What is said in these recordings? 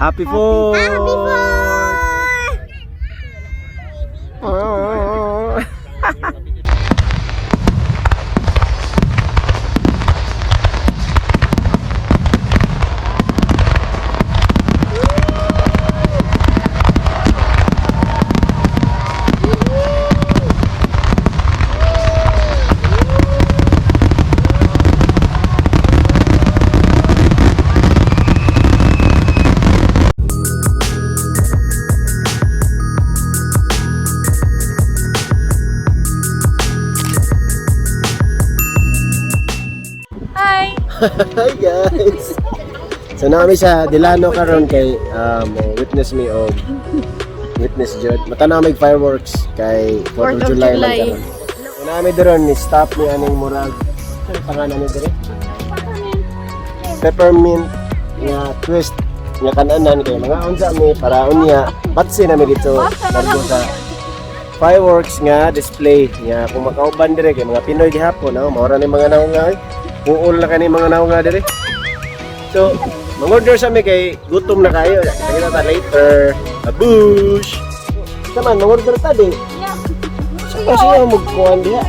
Happy 4th! Happy 4th! Oh. Hi guys! So namin sa Delano karon kay witness me og witness gyud. Mata na may fireworks kay 4th of July man karon. So namin doron ni stop ni aning murag pangalan ni dire. Peppermint nga twist nga kananan kay mga unsa mi para unya batsi na mi dito kargo sa fireworks nga display nga kung makauban dire kay mga Pinoy gihapon no mao ra ni mga naungay. Uol na kani mga naunga dire. So, mag-order sa mi kay gutom na kayo. Kita ta later. Abush. Saman mag-order ta di. So, kasi mo magkuan diha.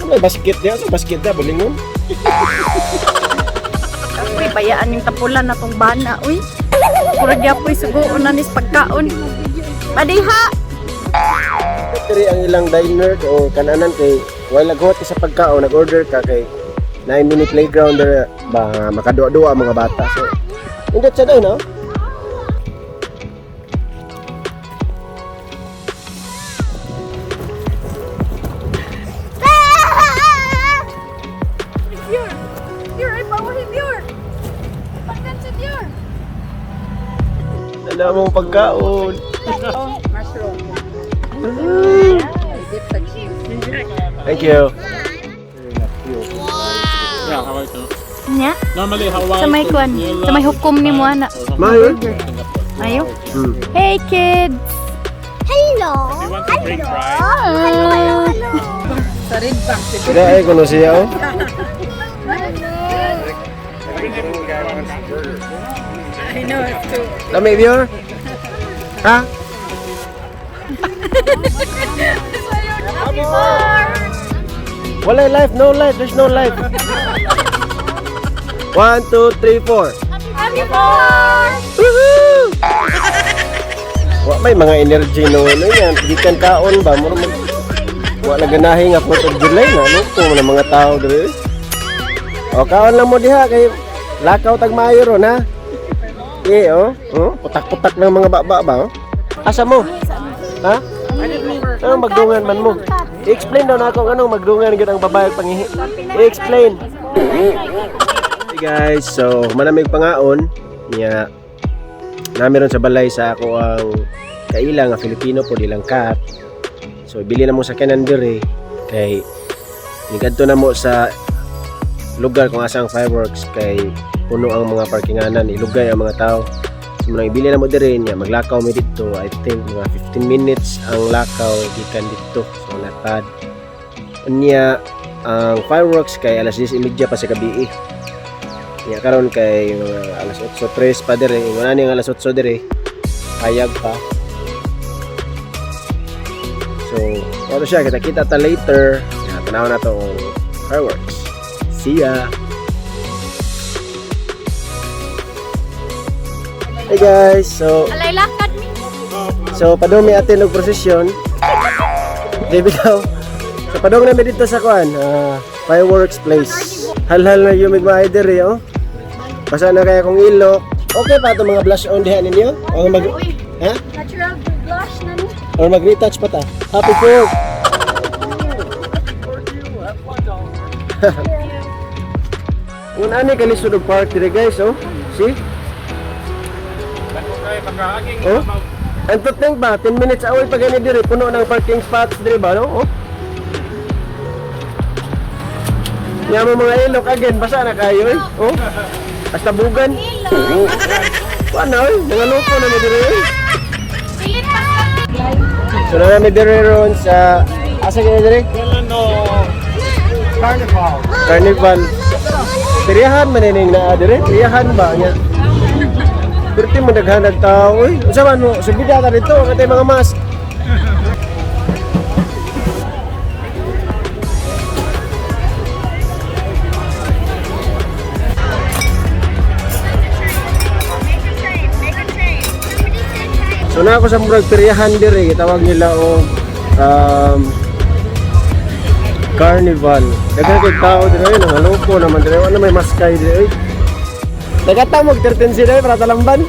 May basket diha, so basket da bulingon. Uy, bayaan yung tapulan na tong bana, uy. Kurag yapoy sugoon na nis pagkaon. Padiha! Diri ang ilang diner o kananan kay wala lagot sa pagkaon, nag-order ka kay 9-minute playground there ba makaduwa-duwa mga bata. So, hindi siya daw, no? Wala mong pagkaon. Mushroom. Thank you. Yeah, Hawaii too. Nya? Normally Hawaii. Sa may kwan, sa may hukom ni mo ana. Mayo. Ayo. Hey kids. Hello. You want to break right? Hello. Sa red bank. Sige, ay kuno siya oh. I know it's too. Lami viewer? Ha? Wala life, no life, there's no life. 1, 2, 3, 4. Happy 4th! Woohoo! Wa may mga energy no ano yan, gikan kaon ba mo wala ganahi nga 4th of July na no to mga tao dire. O kaon lang mo diha kay lakaw tag maayo ron ha. Eh oh, putak-putak ng mga baba ba oh. Asa mo? Ha? Ano magdungan man mo? I-explain daw na ako anong magdungan gyud ang babae pangihi. I-explain. Hey guys, so manamig pangaon niya nami ron sa balay sa ako ang kaila nga Filipino po dilang cat. So bili na mo sa kanan dire kay nigadto na mo sa lugar kung asang fireworks kay puno ang mga parkinganan, ilugay ang mga tao. So muna ibili na mo dire niya maglakaw mi dito. I think mga 15 minutes ang lakaw gikan dito. So natad. Unya ang fireworks kay alas 10:30 pa sa gabi. Nya karon kay alas 8:03 pa dire. Inguna ni alas 8 dire. Hayag pa. So, ano siya kita ta later. Ya tanaw na to fireworks. See ya. Hey guys, so Alay lakad mi. So padong may atin og prosesyon. David daw. So padong na mi dito sa kuan, fireworks place. Hal-hal na yung migmaay diri oh. Basa na kaya kung ilok. Okay pa to mga blush on diha ninyo? O mag ha? Natural blush na ni. Or mag-retouch pa ta. Happy 4th. Kung ani kalisod og park dire guys oh. See? Oh? And to think ba, 10 minutes away pa gani dire, puno ng parking spots dire ba, no? Oh? Yan mo mga ilok again, basa na kayo eh. Oh? Hasta bugan. Ano eh, mga loko na mi dire eh. So na namin dire ron sa, asa gani dire? Delano. Carnival. Carnival. Tiriyahan man ining na dire, tiriyahan ba niya? Perti mo daghanag tao, uy. Unsa man mo? Subida ta dito, katay mga mask. So na ako sa murag peryahan dire, tawag nila og Carnival. Daghan kay tao dire, nangaloko naman dire, ano may maskay dire. Nagata mo 13 sila para talamban.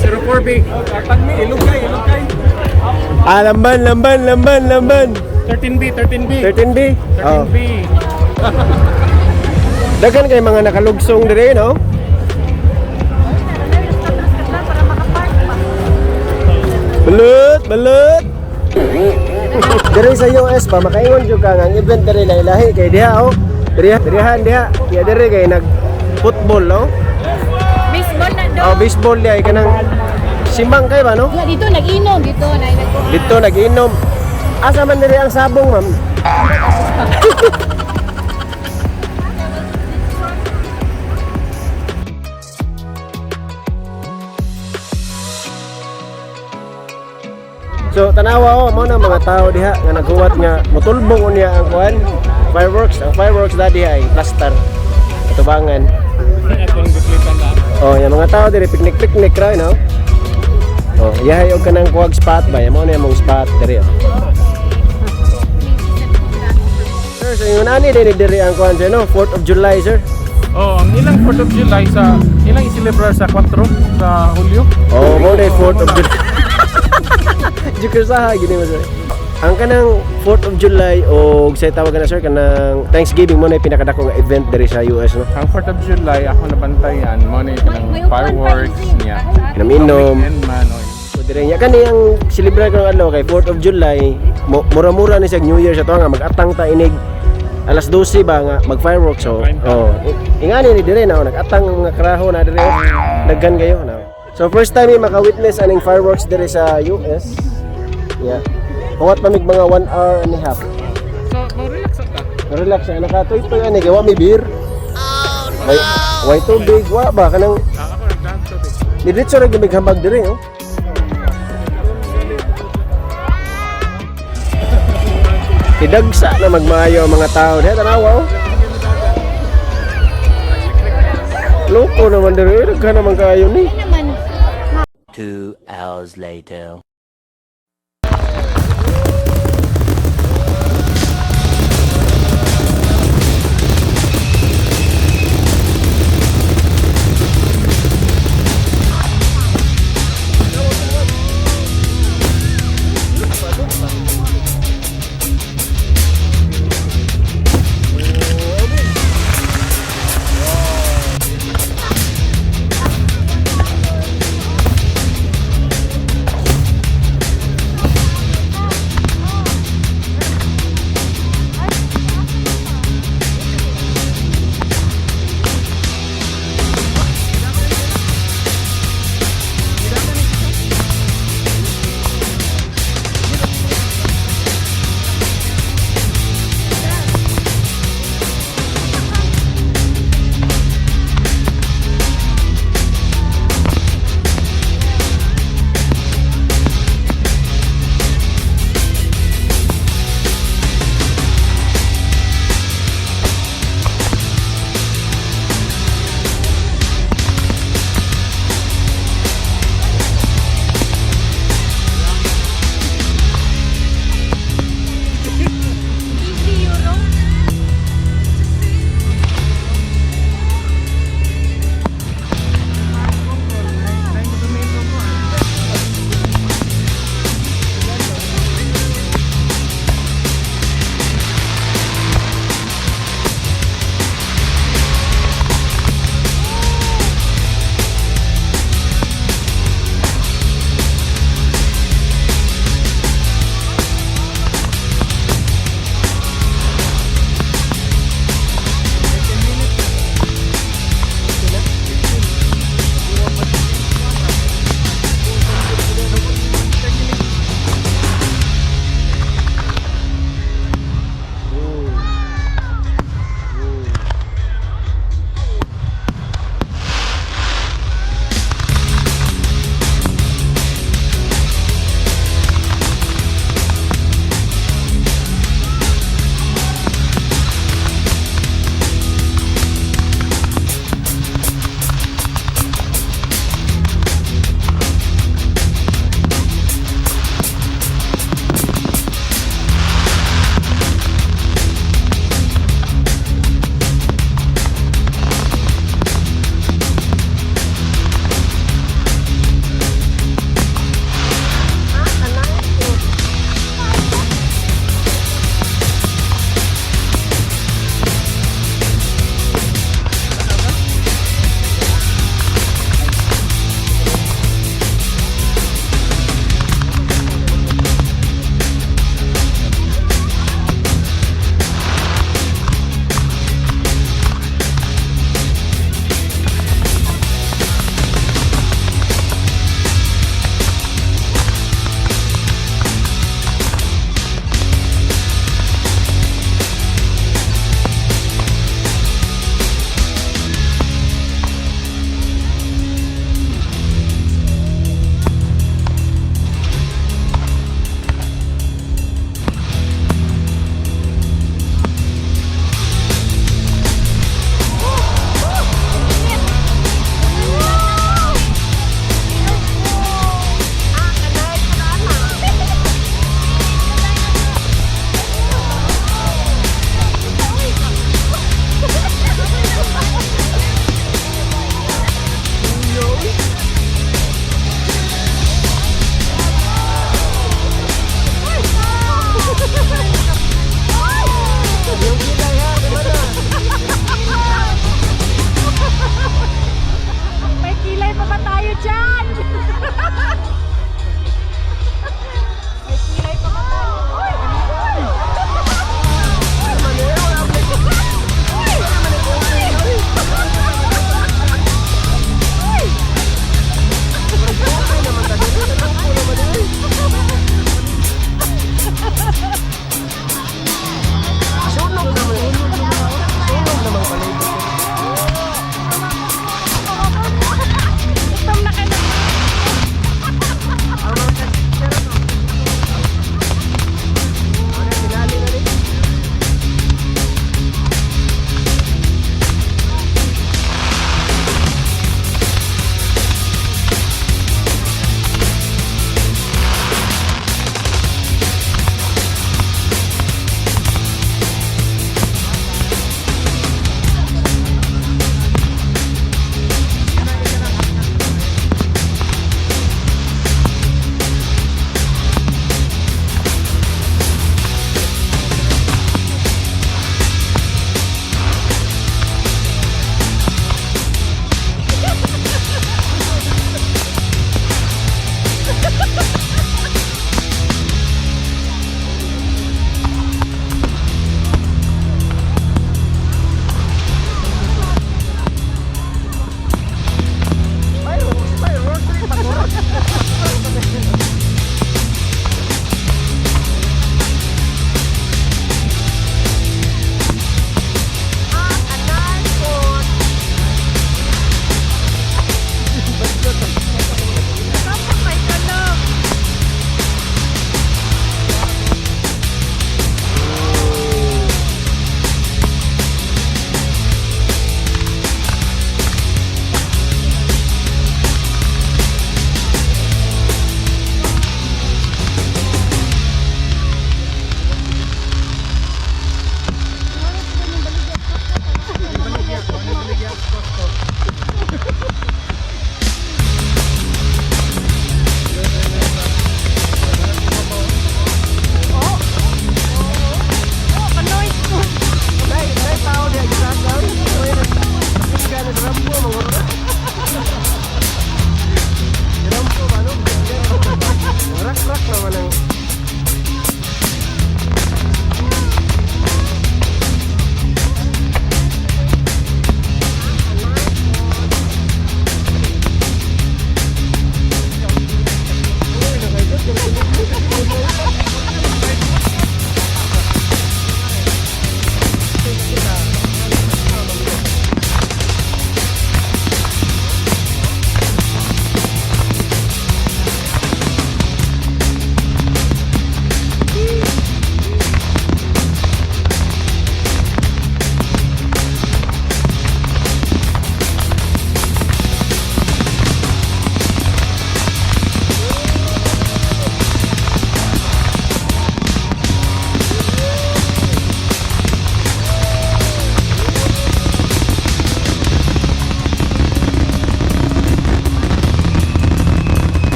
04B. Tagmi, ilugay. Ah, lamban. 13B. 13B. Oh. 13B. Daghan kay mga nakalugsong dire, no? Balut. Dire sa US pa makaingon jud ka nga ang event dire lahi kay diha oh. Dirihan diha. Ya dire kay nag football, no? Baseball na do. Oh, baseball diha kanang simbang kay ba, no? Yeah, dito nag-inom dito na Dito nag-inom. Asa man dire ang sabong, ma'am? So tanawa mo na mga tao diha nga naghuwat nga motulbong unya ang kuan fireworks. Ang fireworks dadi ay plaster atubangan. Atong diklitan na. Oh, yung mga tao diri picnic ra, no? Oh, yahay og kanang kuwag spot ba? Mo na yung spot diri. Oh. Sir, so yung ani diri ang kuan sa no, 4th of July, sir. Oh, ang ilang 4th of July sa ilang i-celebrate sa 4 sa Hulyo. Oh, mo na 4th of July. Jukir sa gini mo, sir. Ang kanang 4th of July o say tawag na, sir, kanang Thanksgiving mo na yung pinakadako nga event diri sa US, no? Ang 4th of July ako nabantayan mo ni ng fireworks niya. Naminom. Weekend man oy. So dire nya kani ang celebrate ko adlaw kay 4th of July, mura-mura ni sa New Year sa to nga mag-atang ta inig alas 12 ba nga mag-fireworks, so ingani ni dire na nag-atang ang mga karaho na dire daghan kayo na. So first time ni maka-witness aning fireworks dire sa US. Yeah. Huwat pa mig mga 1 hour and a half. So, mo-relax ka. Relax na nakatoy-toy ani kay wa mi beer. Oh no. Way tubig wa ba kanang Ako nagdance. diretso ra gimig hambag dire, oh. Idagsa na magmaayo ang mga tao diha tanawa, oh. Loko naman dire, daghan naman kaayo ni. 2 hours later.